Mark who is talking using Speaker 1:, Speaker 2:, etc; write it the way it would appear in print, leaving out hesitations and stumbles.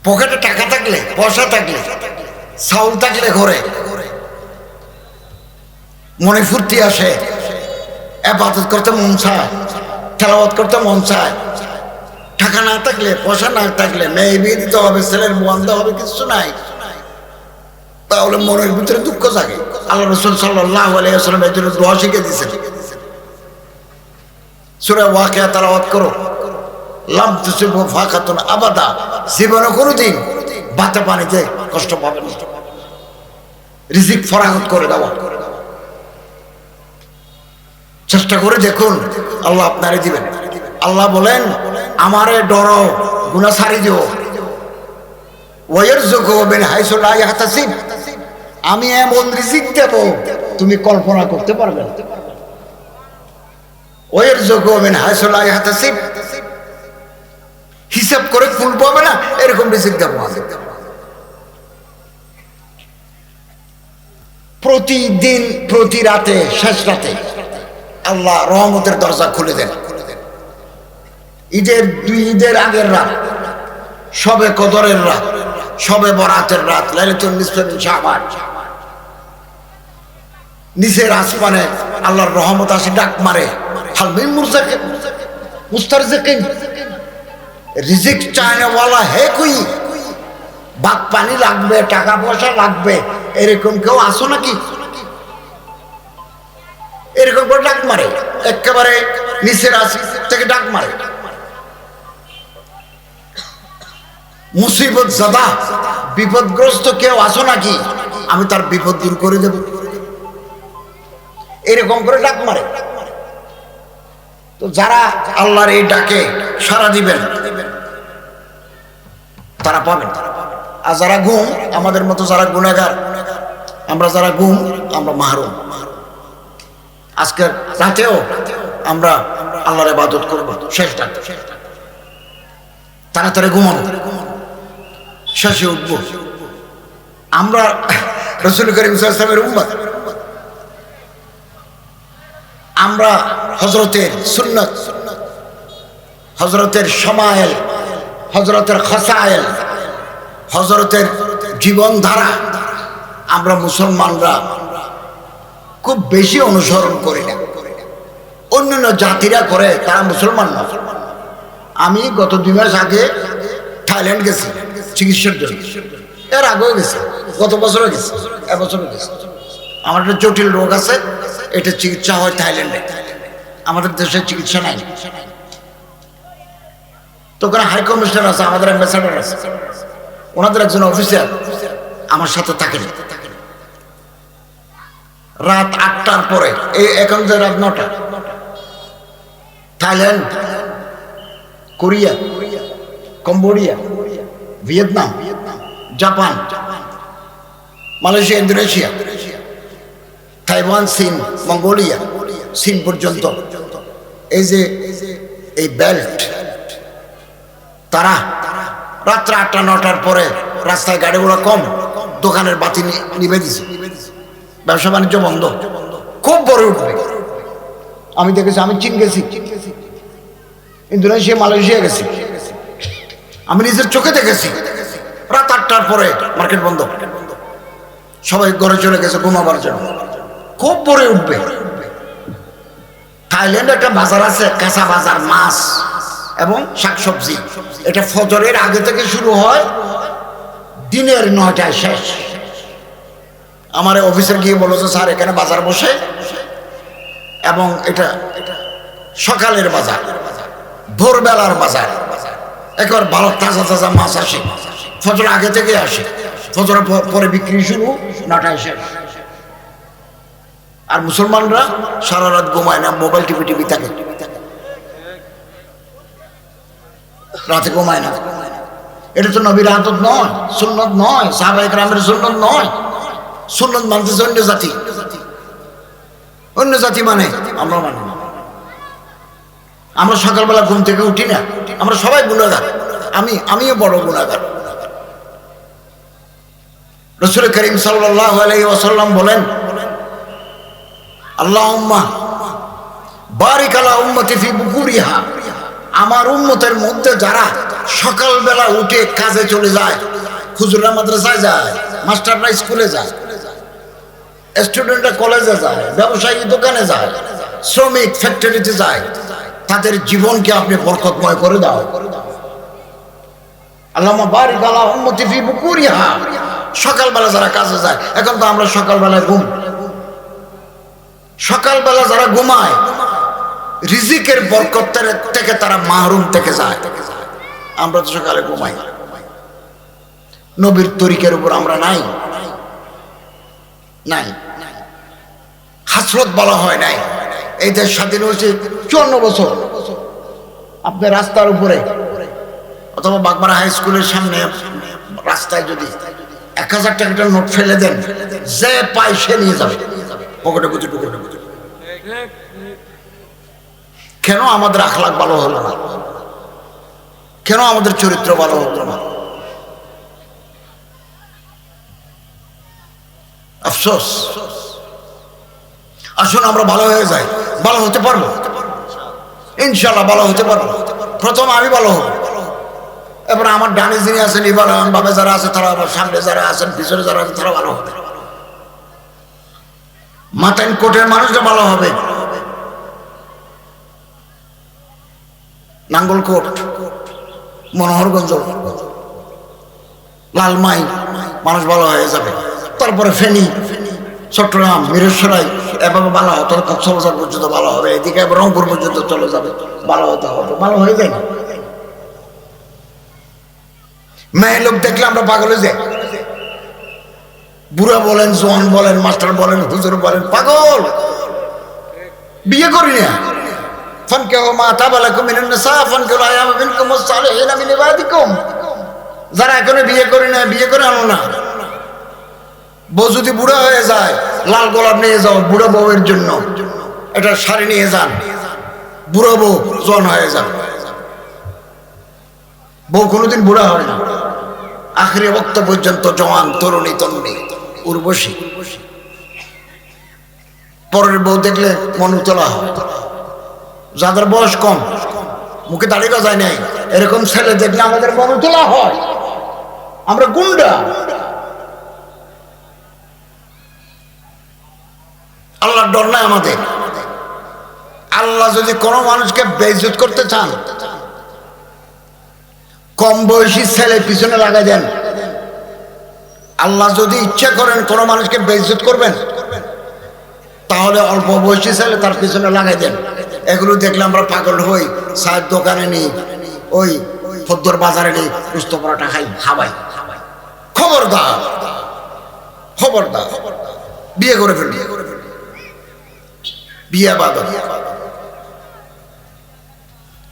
Speaker 1: পকেটে টাকা থাকলে, পয়সা থাকলে, চাউল থাকলে ঘরে মনে ফুর্তি আসে, ইবাদত করতে মন চায়, তেলাওয়াত করতে মন চায়। টাকা না থাকলে, পয়সা না থাকলে, মেয়ে বিয়ে দিতে হবে, ছেলের বউ আনতে হবে, কিছু নাই, তাহলে মনের ভিতরে দুঃখ জাগে। আল্লাহ রাসূল সাল্লাল্লাহু আলাইহি ওয়াসাল্লাম এর জন্য দোয়া শিখিয়ে দিয়েছেন। সূরা ওয়াকিয়া তেলাওয়াত করো, লাম তুসিবহু ফাকাতুন আবাদা, জীবনে কোনোদিন বাতে পানিতে কষ্ট পাবে না। রিজিক ফরাগত করে দেওয়া, চেষ্টা করে দেখুন, আল্লাহ আপনারে দিবেন। আল্লাহ বলেন, আমারে ডরো, গুনাহ ছাড়ি দিও। ওয়ারযুকু মিন হাইসু লা ইয়াহতাসিব, আমি এমন রিজিক দেব তুমি কল্পনা করতে পারবে না। ওয়ারযুকু মিন হাইসু লা ইয়াহতাসিব, হিসাব করে ফুল পাবে না, এরকম রিজিক দেব আমি। প্রতিদিন, প্রতি রাতে, শেষ রাতে আল্লাহ রহমতের দরজা খুলে দেন। ঈদের, দুই ঈদের আগের রাত, শবে কদরের রাত, শবে বরাতের রাত, লাইলাতুন নিসফে মিন শাবান, নিচের আসমানে আল্লাহর রহমত আসে, ডাক মারে, হাল মিন মুরজাকিন মুস্তারজিকিন, রিজিক চায়নাওয়ালা হে কই, ভাত পানি লাগবে, টাকা পয়সা লাগবে, এরকম কেউ আসো নাকি? এরকম করে ডাক মারে, একেবারে নিচের আসি থেকে ডাক মারে। মুসিবত জাদা, বিপদগ্রস্ত কেউ আসো নাকি, আমি তার বিপদ দূর করে দেব, এরকম করে ডাক মারে। তো যারা আল্লাহর এই ডাকে সাড়া দিবেন তারা পাবেন। আর যারা গুম, আমাদের মতো যারা গুনাহগার, আমরা যারা গুম, আমরা মাহরুম। আজকের রাতেও আমরা আল্লাহর ইবাদত করব, শেষ রাত, তাড়াতাড়ি ঘুমাবো, শেষে উঠব। আমরা রাসূল করিম সাল্লাল্লাহু আলাইহি ওয়াসাল্লামের উম্মত, আমরা হযরতের সুন্নাত, হযরতের শামায়েল, হযরতের খাসায়েল, হযরতের জীবনধারা আমরা মুসলমানরা খুব বেশি অনুসরণ করি না। অন্যান্য জাতিরা করে, তারা মুসলমান না। আমি গত 2 মাস আগে থাইল্যান্ড গেছি চিকিৎসার জন্য, এর আগেও গেছি, গত বছরও গেছি, এবছরও গেছি। আমার একটা জটিল রোগ আছে, এটা চিকিৎসা হয় থাইল্যান্ডে, আমাদের দেশে চিকিৎসা নাই। তো ওখানে হাই কমিশনার আছে, আমাদের অ্যাম্বাসেডার আছে, ওনাদের একজন অফিসার আমার সাথে থাকেন। রাত 8টার পরে, এই এখন যে রাত 9টা, Thailand, Korea, Cambodia, Vietnam, Japan, Malaysia, Indonesia, Taiwan, চীন, মঙ্গোলিয়া, চীন পর্যন্ত, এই যে এই বেল্ট, তারা রাত্রে 8টা-9টার পরে রাস্তায় গাড়িগুলো কম, দোকানের বাতি নিভে দিছে, ব্যবসা বাণিজ্য বন্ধ, খুব বড় উঠবে। আমি দেখেছি, আমি চীন গেছি, ইন্দোনেশিয়া, মালয়েশিয়া গেছি, আমি নিজের চোখে দেখেছি। রাত 8টার পরে মার্কেট বন্ধ, সবাই ঘরে চলে গেছে ঘুমাবার জন্য, খুব ভরে উঠবে। থাইল্যান্ডে একটা বাজার আছে, কাঁচা বাজার, মাছ এবং শাকসবজি, এটা ফজরের আগে থেকে শুরু হয়, দিনের 9টায় শেষ। আমার অফিসের গিয়ে বলো যে স্যার এখানে বাজার বসে, এবং এটা সকালের বাজার, ভোরবেলার বাজার, একেবারে ভালো তাজা তাজা মাছ আসে, ফজর আগে থেকে আসে, ফজরের পরে বিক্রি শুরু, 9টায় শেষ। আর মুসলমানরা সারা রাত ঘুমায় না, মোবাইল টিভি থাকে, রাতে ঘুমায় না। এটা তো নবীর আদত নয়, সুন্নত নয়, সাহাবায়ে কেরামের সুন্নত নয়। সুন্নত মানতেছে অন্য জাতি, অন্য জাতি মানে আমরা মানি না। আমরা সকালবেলা ঘুম থেকে উঠি না, আমরা সবাই গুনাহগার, আমিও বড় গুনাহগার। রাসূল করিম সাল্লাল্লাহু আলাইহি ওয়াসাল্লাম বলেন, আল্লাহুম্মা বারিক আলা উম্মতি ফি বুকুরিহা, আমার উম্মতের মধ্যে যারা সকালবেলা উঠে কাজে চলে যায়, হুজুররা মাদ্রাসায় যায়, মাস্টাররা স্কুলে যায়, স্টুডেন্টরা কলেজে যায়, ব্যবসায়ী দোকানে যায়, শ্রমিক ফ্যাক্টরিতে যায়। তাদের জীবনকে আপনি বরকতময় করে দাও। আল্লাহুম্মা বারিক আলা উম্মতি ফি বুকুরিহা। সকালবেলা যারা কাজে যায়, এখন তো আমরা সকালবেলায় সকালবেলা যারা ঘুমায়, রিজিকের বরকত থেকে তারা মাহরুম থেকে যায়। আমরা তো সকালে ঘুমাই। নবীর তরিকের উপর আমরা নাই, হাসরত বলা হয় নাই। এই দেশ স্বাধীন হয়েছে 54 বছর। আপনার রাস্তার উপরে অথবা বাগমারা হাই স্কুলের সামনে রাস্তায় যদি 1000 টাকার নোট ফেলে দেন, যে পায় সে নিয়ে যাবে পকেটে বুঝে ঢুকে। কেন আমাদের আখলাক ভালো হলো না? কেন আমাদের চরিত্র ভালো হলো না? আফসোস। আসুন আমরা ভালো হয়ে যাই, ভালো হতে পারবো ইনশাআল্লাহ, ভালো হতে পারবো। প্রথম আমি ভালো হব, এবার আমার ডানে যিনি আছেন, এবার বাবা যারা আছে তারা, আবার সামনে যারা আছেন, পিছনে যারা আছেন তারা ভালো হবে। মাতাইন কোটের মানুষরা ভালো হবে, নাঙ্গলকোট, মনোহরগঞ্জ, লালমাই মানুষ ভালো হয়ে যাবে। তারপরে ফেনী, চট্টগ্রাম, মিরসরাই, এভাবে ভালো হতো, কক্সবাজার পর্যন্ত ভালো হবে, এদিকে রংপুর পর্যন্ত চলে যাবে, ভালো হতে হবে। ভালো হয়ে যায় না? মেয়ে লোক দেখলে আমরা পাগল হয়ে যাই। বুড়া বলেন, জোয়ান বলেন, মাস্টার বলেন, হুজুর বলেন, পাগল। বিয়ে করি না। যারা এখনো বিয়ে করি না, বিয়ে করে আনো না। বউ যদি বুড়া হয়ে যায়, লাল গোলাপ নিয়ে যাও বুড়া বউয়ের জন্য, এটা শাড়ি নিয়ে যান, বুড়া বউ জোয়ান হয়ে যান। বউ কোনোদিন বুড়া হয় না, আখেরি বক্ত পর্যন্ত জওয়ান, তরুণী, তরুণী, উর্বশী। পরের বউ দেখলে মন উতলা হয়। যাদের বয়স কম, মুখে দাড়ি গজায় নাই, এরকম ছেলে দেখলে আমাদের মন উতলা হয়। আমরা গুন্ডা। আল্লাহর ডর নাই আমাদের। আল্লাহ যদি কোনো মানুষকে বেইজ্জত করতে চান, কম বয়সী ছেলে পিছনে লাগাই দেন। আল্লাহ যদি ইচ্ছা করেন কোনো মানুষকে বেইজ্জত করবেন, তাহলে অল্প বয়সী ছেলে তার পিছনে লাগাই দেন। এগুলো দেখলে আমরা পাগল হই, চায়ের দোকানে নিই, ওই ফদ্দর বাজারে নিই, সুস্থ পরাটা খাই, খাবাই। খবরদার, খবরদার, বিয়ে করে ফেলবি, বিয়ে বাদক।